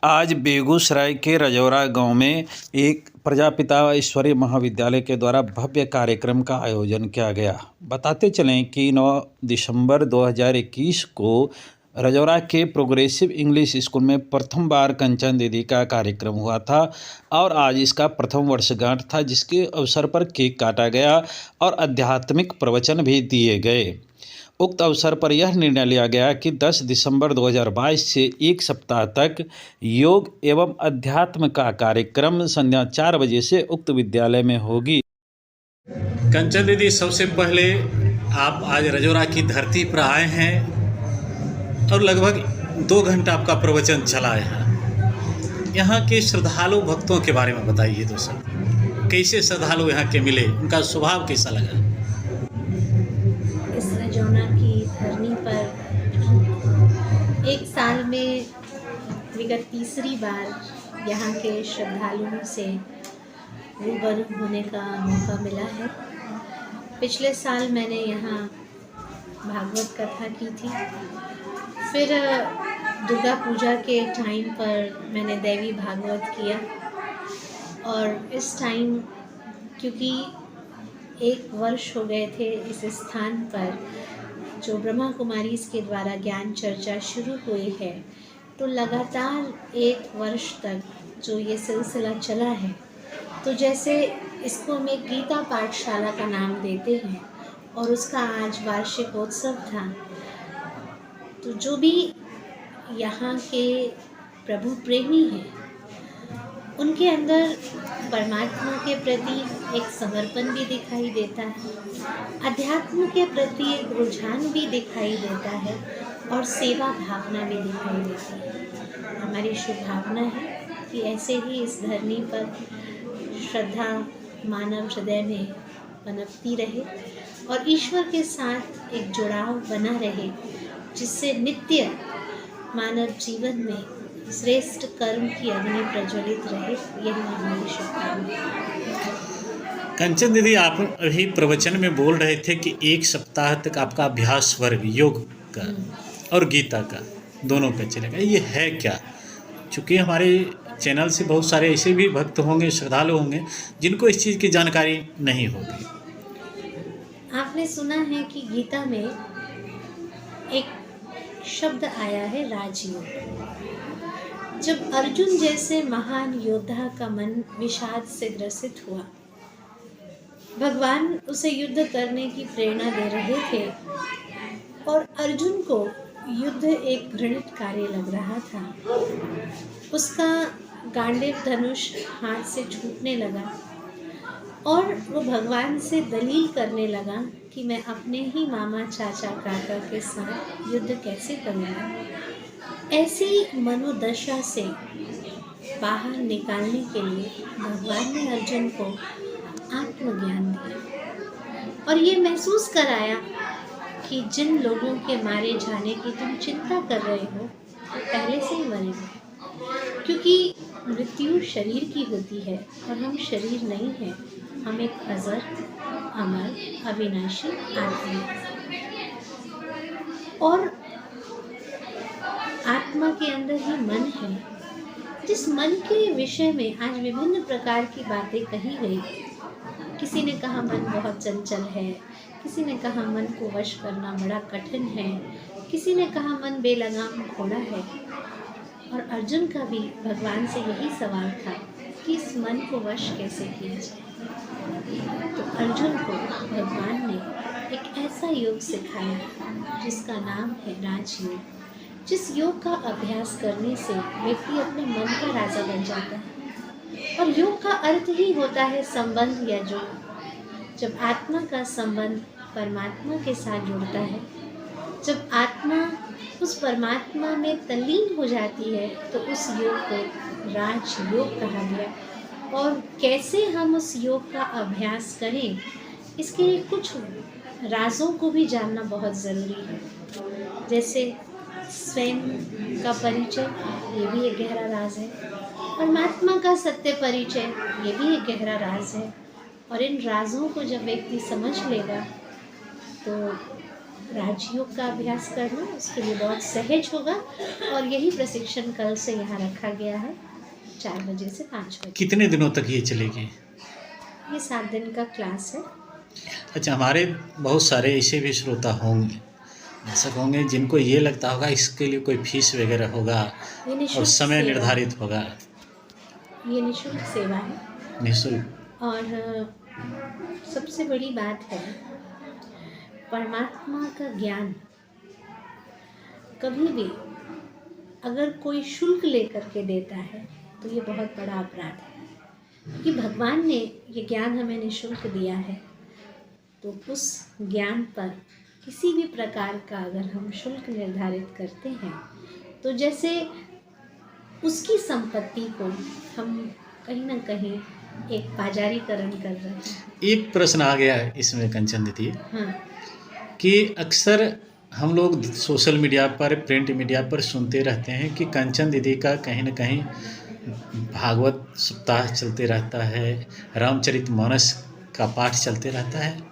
आज बेगूसराय के रजौरा गांव में एक प्रजापिता ईश्वरीय महाविद्यालय के द्वारा भव्य कार्यक्रम का आयोजन किया गया। बताते चलें कि 9 दिसंबर 2021 को रजौरा के प्रोग्रेसिव इंग्लिश स्कूल में प्रथम बार कंचन दीदी का कार्यक्रम हुआ था और आज इसका प्रथम वर्षगांठ था, जिसके अवसर पर केक काटा गया और आध्यात्मिक प्रवचन भी दिए गए। उक्त अवसर पर यह निर्णय लिया गया कि 10 दिसंबर 2022 से एक सप्ताह तक योग एवं अध्यात्म का कार्यक्रम संध्या 4 बजे से उक्त विद्यालय में होगी। कंचन दीदी, सबसे पहले आप आज रजौरा की धरती पर आए हैं और लगभग 2 घंटा आपका प्रवचन चला है। यहाँ के श्रद्धालु भक्तों के बारे में बताइए दोस्तों, कैसे श्रद्धालु यहाँ के मिले, उनका स्वभाव कैसा लगा? इस रजौरा की धरनी पर एक साल में विगत तीसरी बार यहाँ के श्रद्धालुओं से रूबरू होने का मौका मिला है। पिछले साल मैंने यहाँ भागवत कथा की थी, फिर दुर्गा पूजा के टाइम पर मैंने देवी भागवत किया और इस टाइम क्योंकि 1 वर्ष हो गए थे इस स्थान पर जो ब्रह्मा कुमारी के द्वारा ज्ञान चर्चा शुरू हुई है, तो लगातार 1 वर्ष तक जो ये सिलसिला चला है, तो जैसे इसको हम एक गीता पाठशाला का नाम देते हैं और उसका आज वार्षिकोत्सव था। तो जो भी यहाँ के प्रभु प्रेमी हैं, उनके अंदर परमात्मा के प्रति एक समर्पण भी दिखाई देता है, अध्यात्म के प्रति एक रुझान भी दिखाई देता है और सेवा भावना भी दिखाई देती है। हमारी शुभ भावना है कि ऐसे ही इस धरनी पर श्रद्धा मानव हृदय में पनपती रहे और ईश्वर के साथ एक जुड़ाव बना रहे, जिससे नित्य मानव जीवन में श्रेष्ठ कर्म की अग्नि प्रज्वलित रहे। यही हमारी शुभकामना है। कंचन दीदी, आप अभी प्रवचन में बोल रहे थे कि 1 सप्ताह तक आपका अभ्यास वर्ग योग का और गीता का दोनों का चलेगा। ये है क्या? चूँकि हमारे चैनल से बहुत सारे ऐसे भी भक्त होंगे, श्रद्धालु होंगे, जिनको इस चीज़ की जानकारी नहीं होगी। आपने सुना है कि गीता में एक शब्द आया है राजयोग। जब अर्जुन जैसे महान योद्धा का मन विषाद से ग्रसित हुआ, भगवान उसे युद्ध करने की प्रेरणा दे रहे थे और अर्जुन को युद्ध एक घृणित कार्य लग रहा था। उसका गांडीव धनुष हाथ से छूटने लगा और वो भगवान से दलील करने लगा कि मैं अपने ही मामा चाचा काका के साथ युद्ध कैसे करूँगा। ऐसी मनोदशा से बाहर निकालने के लिए भगवान ने अर्जुन को आत्मज्ञान दिया और ये महसूस कराया कि जिन लोगों के मारे जाने की तुम चिंता कर रहे हो, वो पहले से ही मरे हैं, क्योंकि मृत्यु शरीर की होती है और हम शरीर नहीं हैं। हम एक अजर, अमर, अविनाशी आत्मा और आत्मा के अंदर ही मन है। जिस मन के विषय में आज विभिन्न प्रकार की बातें कही गई। किसी ने कहा मन बहुत चंचल है, किसी ने कहा मन को वश करना बड़ा कठिन है, किसी ने कहा मन बेलगाम घोड़ा है। और अर्जुन का भी भगवान से यही सवाल था कि इस मन को वश कैसे किया जाए। तो अर्जुन को भगवान ने एक ऐसा योग सिखाया जिसका नाम है राजयोग, जिस योग का अभ्यास करने से व्यक्ति अपने मन का राजा बन जाता है। और योग का अर्थ ही होता है संबंध या जोड़। जब आत्मा का संबंध परमात्मा के साथ जुड़ता है, जब आत्मा उस परमात्मा में तल्लीन हो जाती है, तो उस योग को राजयोग कहा गया। और कैसे हम उस योग का अभ्यास करें, इसके लिए कुछ राजों को भी जानना बहुत ज़रूरी है। जैसे स्वयं का परिचय, ये भी एक गहरा राज है। परमात्मा का सत्य परिचय, ये भी एक गहरा राज है। और इन राजों को जब व्यक्ति समझ लेगा, तो राजयोग का अभ्यास करना, उसके लिए बहुत सहज होगा। और यही प्रशिक्षण कल से यहाँ रखा गया है 4 बजे से 5 बजे। कितने दिनों तक ये चलेगी? ये 7 दिन का क्लास है। अच्छा, हमारे बहुत सारे ऐसे भी श्रोता होंगे, दर्शक होंगे, जिनको ये लगता होगा इसके लिए कोई फीस वगैरह होगा ये और निःशुल्क समय सेवा- निर्धारित होगा। ये निःशुल्क सेवा है। निःशुल्क। और सबसे बड़ी बात है, परमात्मा का ज्ञान कभी भी अगर कोई शुल्क लेकर के देता है तो ये बहुत बड़ा अपराध है। कि भगवान ने ये ज्ञान हमें निःशुल्क दिया है, तो उस ज्ञान पर किसी भी प्रकार का अगर हम शुल्क निर्धारित करते हैं तो जैसे उसकी संपत्ति को हम कहीं ना कहीं एक बाजारीकरण कर रहे हैं। एक प्रश्न आ गया है इसमें कंचन दीदी, हाँ, कि अक्सर हम लोग सोशल मीडिया पर, प्रिंट मीडिया पर सुनते रहते हैं कि कंचन दीदी का कहीं न कहीं भागवत सप्ताह चलते रहता है, रामचरितमानस का पाठ चलते रहता है।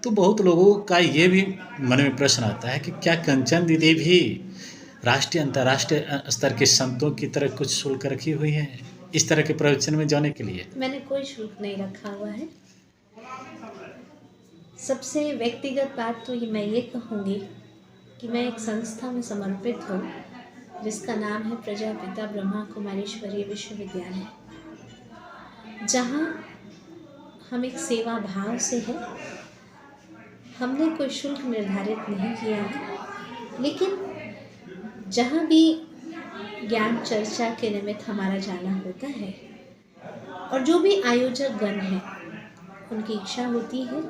तो बहुत लोगों का ये भी मन में प्रश्न आता है कि क्या कंचन दीदी भी राष्ट्रीय अंतर्राष्ट्रीय स्तर के संतों की तरह कुछ शुल्क रखी हुई है इस तरह के प्रवचन में जाने के लिए? मैंने कोई शुल्क नहीं रखा हुआ है। सबसे व्यक्तिगत बात तो ये मैं ये कहूँगी कि मैं एक संस्था में समर्पित हूँ जिसका नाम है प्रजापिता ब्रह्मा कुमारीश्वरी विश्वविद्यालय, जहाँ हम एक सेवा भाव से है। हमने कोई शुल्क निर्धारित नहीं किया है, लेकिन जहाँ भी ज्ञान चर्चा के निमित्त हमारा जाना होता है और जो भी आयोजक गण हैं उनकी इच्छा होती है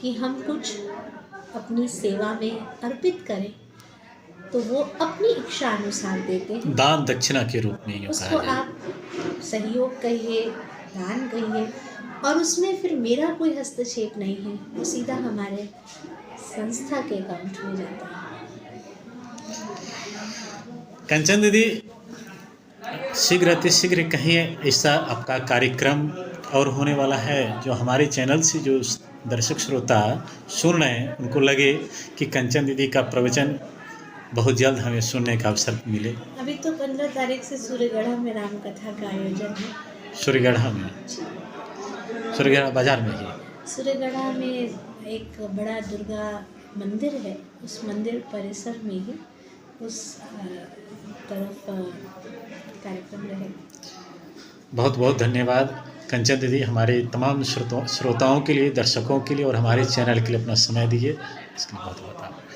कि हम कुछ अपनी सेवा में अर्पित करें, तो वो अपनी इच्छा अनुसार देते हैं। दान दक्षिणा के रूप में यूँ उसको कहा जाए। आप सहयोग कहिए, दान कहिए, और उसमें फिर मेरा कोई हस्तक्षेप नहीं है, वो सीधा हमारे संस्था के अकाउंट में जाता है। कंचन दीदी, शीघ्र अतिशीघ्र कहीं ऐसा आपका कार्यक्रम और होने वाला है जो हमारे चैनल से जो दर्शक श्रोता सुन रहे हैं उनको लगे कि कंचन दीदी का प्रवचन बहुत जल्द हमें सुनने का अवसर मिले? अभी तो 15 तारीख से सूर्यगढ़ा में राम कथा का आयोजन है। सूर्यगढ़ा में, सूर्यगढ़ा बाजार में ही? सूर्यगढ़ा में एक बड़ा दुर्गा मंदिर है, उस मंदिर परिसर में ही उस तरफ कार्यक्रम रहेगा। बहुत बहुत धन्यवाद कंचन दीदी, हमारे तमाम श्रोताओं के लिए, दर्शकों के लिए और हमारे चैनल के लिए अपना समय दिए, इसके लिए बहुत बहुत धन्यवाद।